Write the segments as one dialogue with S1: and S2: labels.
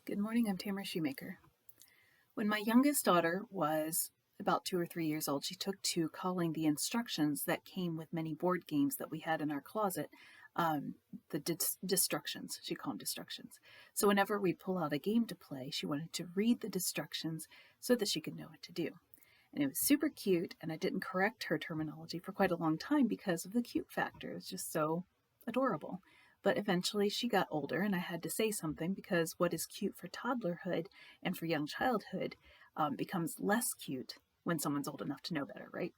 S1: Good morning, I'm Tamara Shoemaker. When my youngest daughter was about 2 or 3 years old, she took to calling the instructions that came with many board games that we had in our closet, the destructions. She called them destructions. So whenever we pull out a game to play, she wanted to read the destructions so that she could know what to do. And it was super cute, and I didn't correct her terminology for quite a long time because of the cute factor. It was just so adorable. But eventually she got older and I had to say something because what is cute for toddlerhood and for young childhood becomes less cute when someone's old enough to know better, right?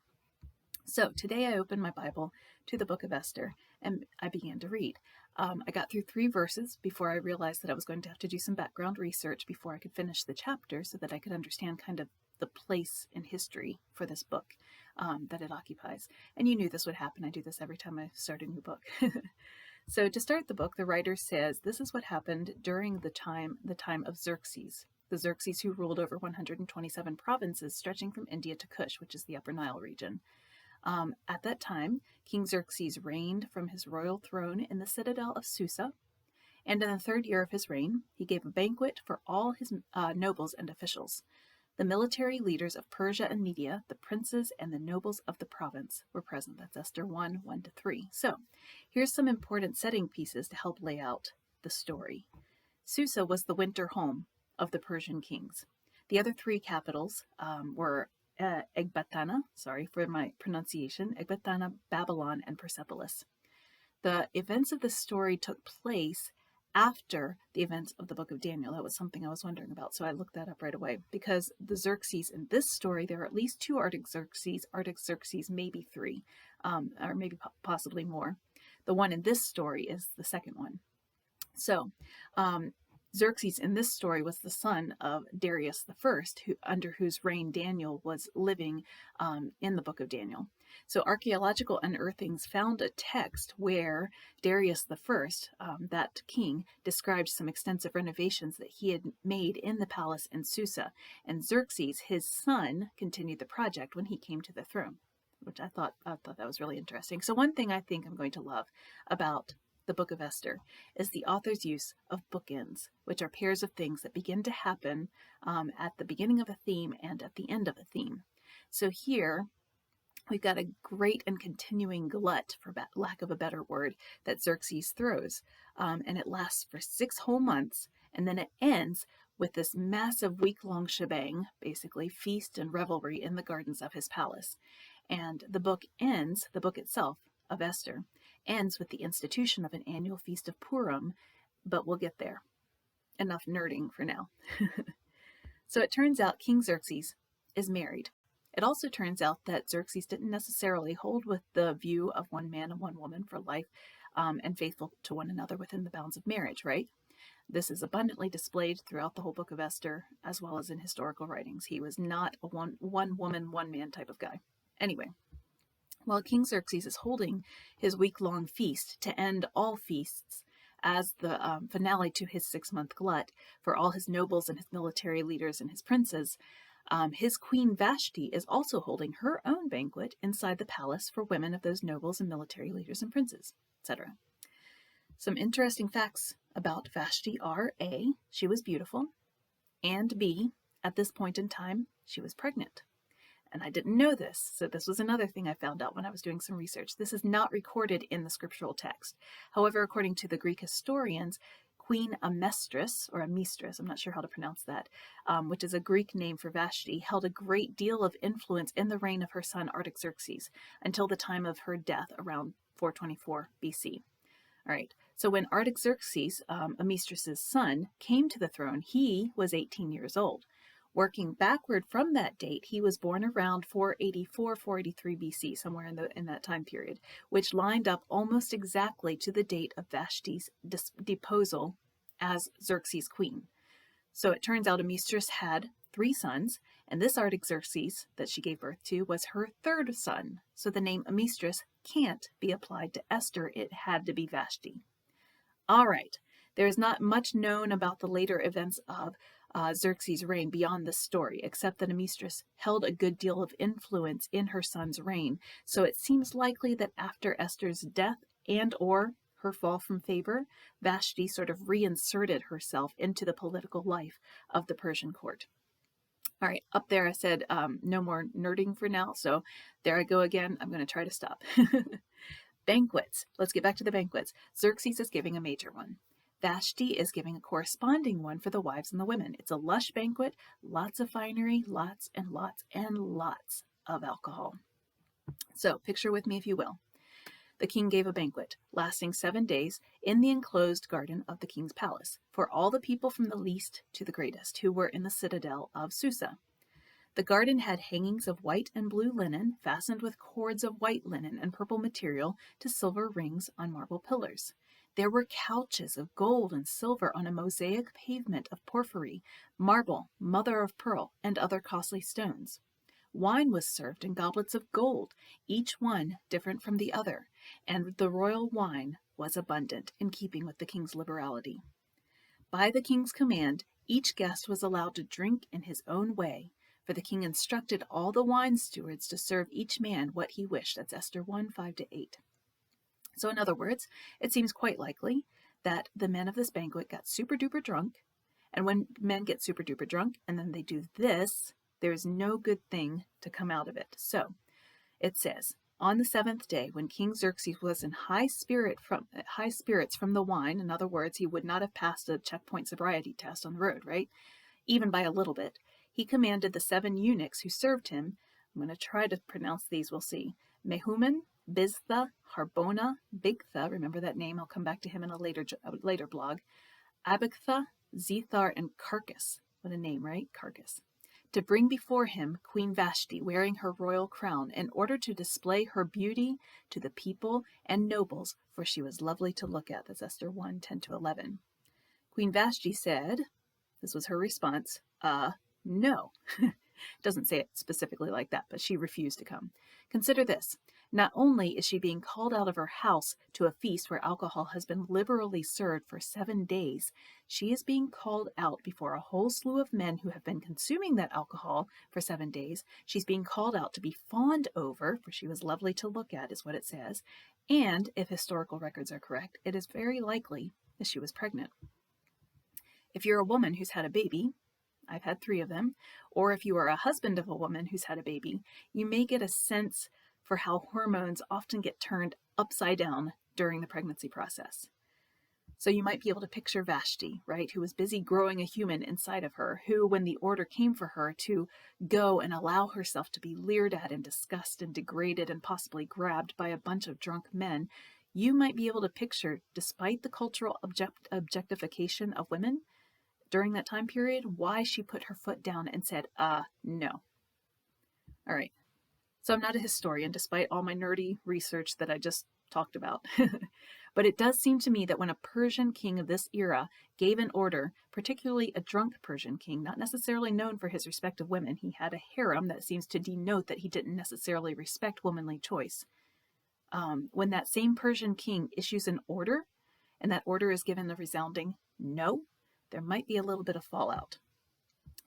S1: So today I opened my Bible to the book of Esther and I began to read. I got through 3 verses before I realized that I was going to have to do some background research before I could finish the chapter so that I could understand kind of the place in history for this book that it occupies. And you knew this would happen. I do this every time I start a new book. So to start the book, the writer says this is what happened during the time of Xerxes, the Xerxes who ruled over 127 provinces stretching from India to Kush, which is the Upper Nile region. At that time, King Xerxes reigned from his royal throne in the citadel of Susa, and in the 3rd year of his reign, he gave a banquet for all his nobles and officials. The military leaders of Persia and Media, the princes and the nobles of the province were present. That's Esther 1, 1-3. So here's some important setting pieces to help lay out the story. Susa was the winter home of the Persian kings. The other 3 capitals were Ecbatana, sorry for my pronunciation, Ecbatana, Babylon, and Persepolis. The events of the story took place after the events of the book of Daniel. That was something I was wondering about, so I looked that up right away. Because the Xerxes in this story, there are at least 2 Artaxerxes, maybe 3, or maybe possibly more. The one in this story is the second one. So Xerxes in this story was the son of Darius I, under whose reign Daniel was living in the book of Daniel. So archaeological unearthings found a text where Darius I, that king, described some extensive renovations that he had made in the palace in Susa, and Xerxes, his son, continued the project when he came to the throne, which I thought that was really interesting. So one thing I think I'm going to love about the book of Esther is the author's use of bookends, which are pairs of things that begin to happen at the beginning of a theme and at the end of a theme. So here we've got a great and continuing glut, for lack of a better word, that Xerxes throws, and it lasts for 6 whole months, and then it ends with this massive week-long shebang, basically feast and revelry in the gardens of his palace. And the book itself of Esther ends with the institution of an annual feast of Purim, but we'll get there. Enough nerding for now. So it turns out King Xerxes is married. It also turns out that Xerxes didn't necessarily hold with the view of one man and one woman for life and faithful to one another within the bounds of marriage, right? This is abundantly displayed throughout the whole book of Esther, as well as in historical writings. He was not a one woman, one man type of guy. Anyway, while King Xerxes is holding his week-long feast to end all feasts as the finale to his 6-month glut for all his nobles and his military leaders and his princes, his queen Vashti is also holding her own banquet inside the palace for women of those nobles and military leaders and princes, etc. Some interesting facts about Vashti are A, she was beautiful, and B, at this point in time, she was pregnant. And I didn't know this, so this was another thing I found out when I was doing some research. This is not recorded in the scriptural text. However, according to the Greek historians, Queen Amestris, or Amistris, I'm not sure how to pronounce that, which is a Greek name for Vashti, held a great deal of influence in the reign of her son Artaxerxes until the time of her death around 424 BC. All right, so when Artaxerxes, Amistris' son, came to the throne, he was 18 years old. Working backward from that date, he was born around 484, 483 BC, somewhere in that time period, which lined up almost exactly to the date of Vashti's deposal as Xerxes' queen. So it turns out Amistris had 3 sons, and this Artaxerxes that she gave birth to was her 3rd son. So the name Amistris can't be applied to Esther. It had to be Vashti. All right, there is not much known about the later events of Xerxes' reign beyond this story, except that Amistris held a good deal of influence in her son's reign. So it seems likely that after Esther's death and or her fall from favor, Vashti sort of reinserted herself into the political life of the Persian court. All right, up there I said no more nerding for now, so there I go again. I'm going to try to stop. Banquets. Let's get back to the banquets. Xerxes is giving a major one. Vashti is giving a corresponding one for the wives and the women. It's a lush banquet, lots of finery, lots and lots and lots of alcohol. So picture with me, if you will. The king gave a banquet lasting 7 days in the enclosed garden of the king's palace for all the people from the least to the greatest who were in the citadel of Susa. The garden had hangings of white and blue linen fastened with cords of white linen and purple material to silver rings on marble pillars. There were couches of gold and silver on a mosaic pavement of porphyry, marble, mother of pearl, and other costly stones. Wine was served in goblets of gold, each one different from the other, and the royal wine was abundant, in keeping with the king's liberality. By the king's command, each guest was allowed to drink in his own way, for the king instructed all the wine stewards to serve each man what he wished. That's Esther 1, 5-8. So in other words, it seems quite likely that the men of this banquet got super duper drunk, and when men get super duper drunk and then they do this, there is no good thing to come out of it. So it says, on the 7th day, when King Xerxes was in high spirits from the wine, in other words, he would not have passed a checkpoint sobriety test on the road, right? Even by a little bit, he commanded the 7 eunuchs who served him. I'm going to try to pronounce these, we'll see. Mehuman, Biztha, Harbona, Bigtha, remember that name, I'll come back to him in a later blog. Abagtha, Zethar, and Carcass. What a name, right? Carcass. To bring before him Queen Vashti wearing her royal crown in order to display her beauty to the people and nobles, for she was lovely to look at. That's Esther 1, 10-11. Queen Vashti said, this was her response, no. Doesn't say it specifically like that, but she refused to come. Consider this. Not only is she being called out of her house to a feast where alcohol has been liberally served for 7 days, she is being called out before a whole slew of men who have been consuming that alcohol for 7 days. She's being called out to be fawned over, for she was lovely to look at, is what it says. And, if historical records are correct, it is very likely that she was pregnant. If you're a woman who's had a baby, I've had 3 of them, or if you are a husband of a woman who's had a baby, you may get a sense for how hormones often get turned upside down during the pregnancy process. So you might be able to picture Vashti, right, who was busy growing a human inside of her, who, when the order came for her to go and allow herself to be leered at and discussed and degraded and possibly grabbed by a bunch of drunk men, you might be able to picture, despite the cultural objectification of women during that time period, why she put her foot down and said, no. All right. So I'm not a historian, despite all my nerdy research that I just talked about. But it does seem to me that when a Persian king of this era gave an order, particularly a drunk Persian king, not necessarily known for his respect of women, he had a harem that seems to denote that he didn't necessarily respect womanly choice. When that same Persian king issues an order, and that order is given a resounding no, there might be a little bit of fallout.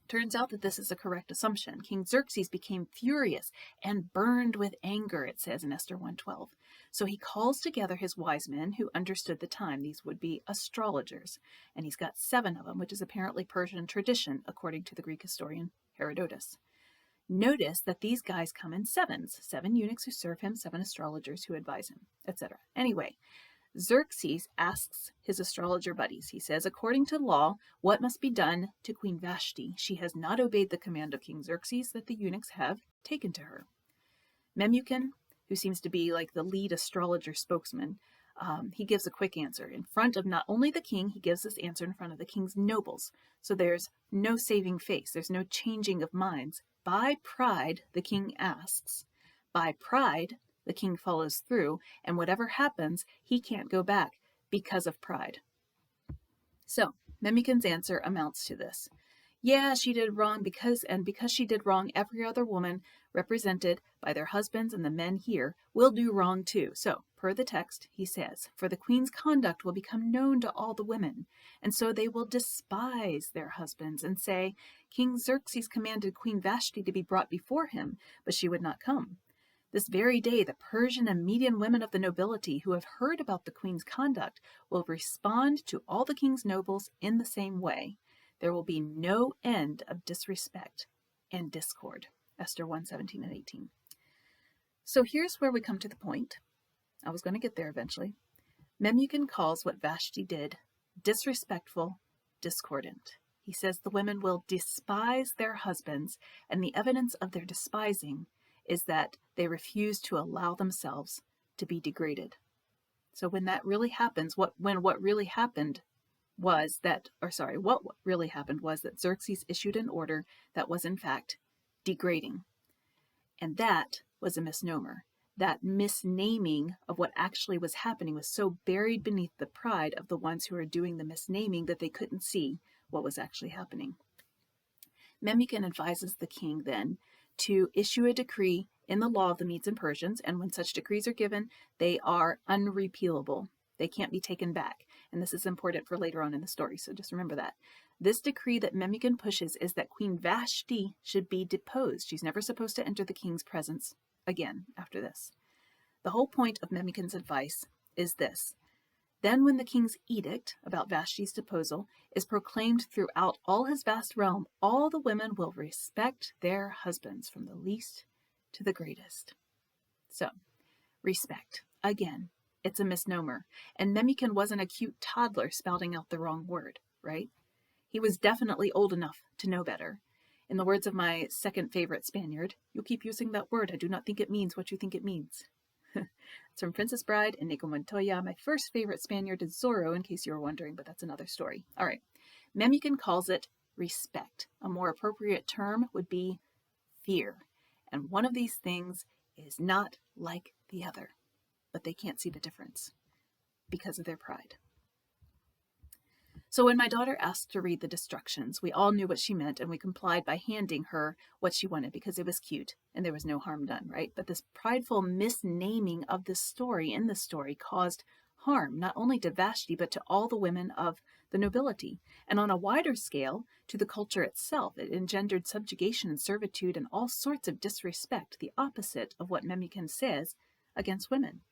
S1: Turns out that this is a correct assumption. King Xerxes became furious and burned with anger, it says in Esther 1:12. So he calls together his wise men who understood the time. These would be astrologers. And he's got 7 of them, which is apparently Persian tradition, according to the Greek historian Herodotus. Notice that these guys come in 7s. 7 eunuchs who serve him, 7 astrologers who advise him, etc. Anyway, Xerxes asks his astrologer buddies, he says, according to law, what must be done to Queen Vashti? She has not obeyed the command of King Xerxes that the eunuchs have taken to her. Memucan, who seems to be like the lead astrologer spokesman, he gives a quick answer. In front of not only the king, he gives this answer in front of the king's nobles. So there's no saving face. There's no changing of minds. By pride, the king asks. By pride, the king follows through, and whatever happens, he can't go back because of pride. So, Memucan's answer amounts to this. Yeah, she did wrong because she did wrong, every other woman represented by their husbands and the men here will do wrong too. So, per the text, he says, for the queen's conduct will become known to all the women, and so they will despise their husbands and say, King Xerxes commanded Queen Vashti to be brought before him, but she would not come. This very day, the Persian and Median women of the nobility who have heard about the queen's conduct will respond to all the king's nobles in the same way. There will be no end of disrespect and discord. Esther 1:17 and 18. So here's where we come to the point. I was going to get there eventually. Memucan calls what Vashti did disrespectful, discordant. He says the women will despise their husbands, and the evidence of their despising is that they refuse to allow themselves to be degraded. So when that really happens, what really happened was that Xerxes issued an order that was in fact degrading. And that was a misnomer. That misnaming of what actually was happening was so buried beneath the pride of the ones who were doing the misnaming that they couldn't see what was actually happening. Memucan advises the king then to issue a decree in the law of the Medes and Persians, and when such decrees are given, they are unrepealable. They can't be taken back. And this is important for later on in the story, so just remember that. This decree that Memucan pushes is that Queen Vashti should be deposed. She's never supposed to enter the king's presence again after this. The whole point of Memucan's advice is this. Then when the king's edict about Vashti's deposal is proclaimed throughout all his vast realm, all the women will respect their husbands from the least to the greatest. So, respect. Again, it's a misnomer. And Memucan wasn't a cute toddler spouting out the wrong word, right? He was definitely old enough to know better. In the words of my second favorite Spaniard, "You'll keep using that word. I do not think it means what you think it means." It's from Princess Bride and Inigo Montoya. My first favorite Spaniard is Zorro, in case you were wondering, but that's another story. All right. Memucan calls it respect. A more appropriate term would be fear. And one of these things is not like the other, but they can't see the difference because of their pride. So when my daughter asked to read the destructions, we all knew what she meant, and we complied by handing her what she wanted because it was cute and there was no harm done, right? But this prideful misnaming of the story in the story caused harm, not only to Vashti, but to all the women of the nobility. And on a wider scale, to the culture itself, it engendered subjugation and servitude and all sorts of disrespect, the opposite of what Memucan says against women.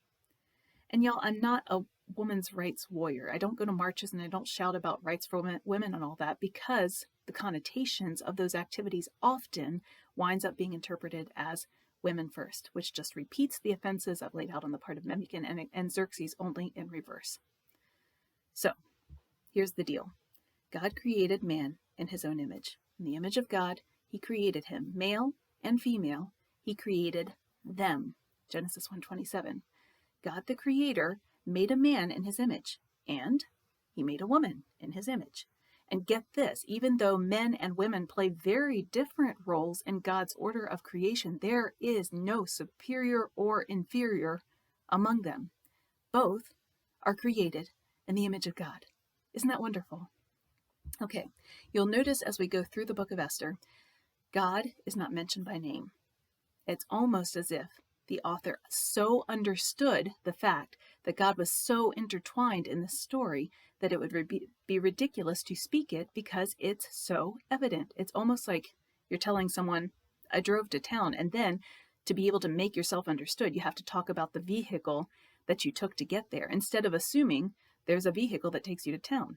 S1: And y'all, I'm not a women's rights warrior. I don't go to marches and I don't shout about rights for women and all that, because the connotations of those activities often winds up being interpreted as women first, which just repeats the offenses I've laid out on the part of Memucan and Xerxes, only in reverse. So, here's the deal. God created man in his own image. In the image of God, he created him. Male and female, he created them. Genesis 1:27. God the Creator made a man in his image, and he made a woman in his image. And get this, even though men and women play very different roles in God's order of creation, there is no superior or inferior among them. Both are created in the image of God. Isn't that wonderful? Okay, you'll notice as we go through the book of Esther, God is not mentioned by name. It's almost as if the author so understood the fact that God was so intertwined in the story that it would be ridiculous to speak it because it's so evident. It's almost like you're telling someone, I drove to town, and then to be able to make yourself understood, you have to talk about the vehicle that you took to get there, instead of assuming there's a vehicle that takes you to town.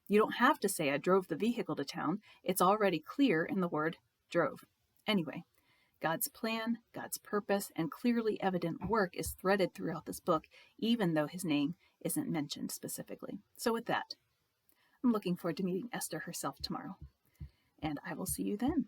S1: You don't have to say, I drove the vehicle to town. It's already clear in the word drove. Anyway, God's plan, God's purpose, and clearly evident work is threaded throughout this book, even though his name isn't mentioned specifically. So with that, I'm looking forward to meeting Esther herself tomorrow, and I will see you then.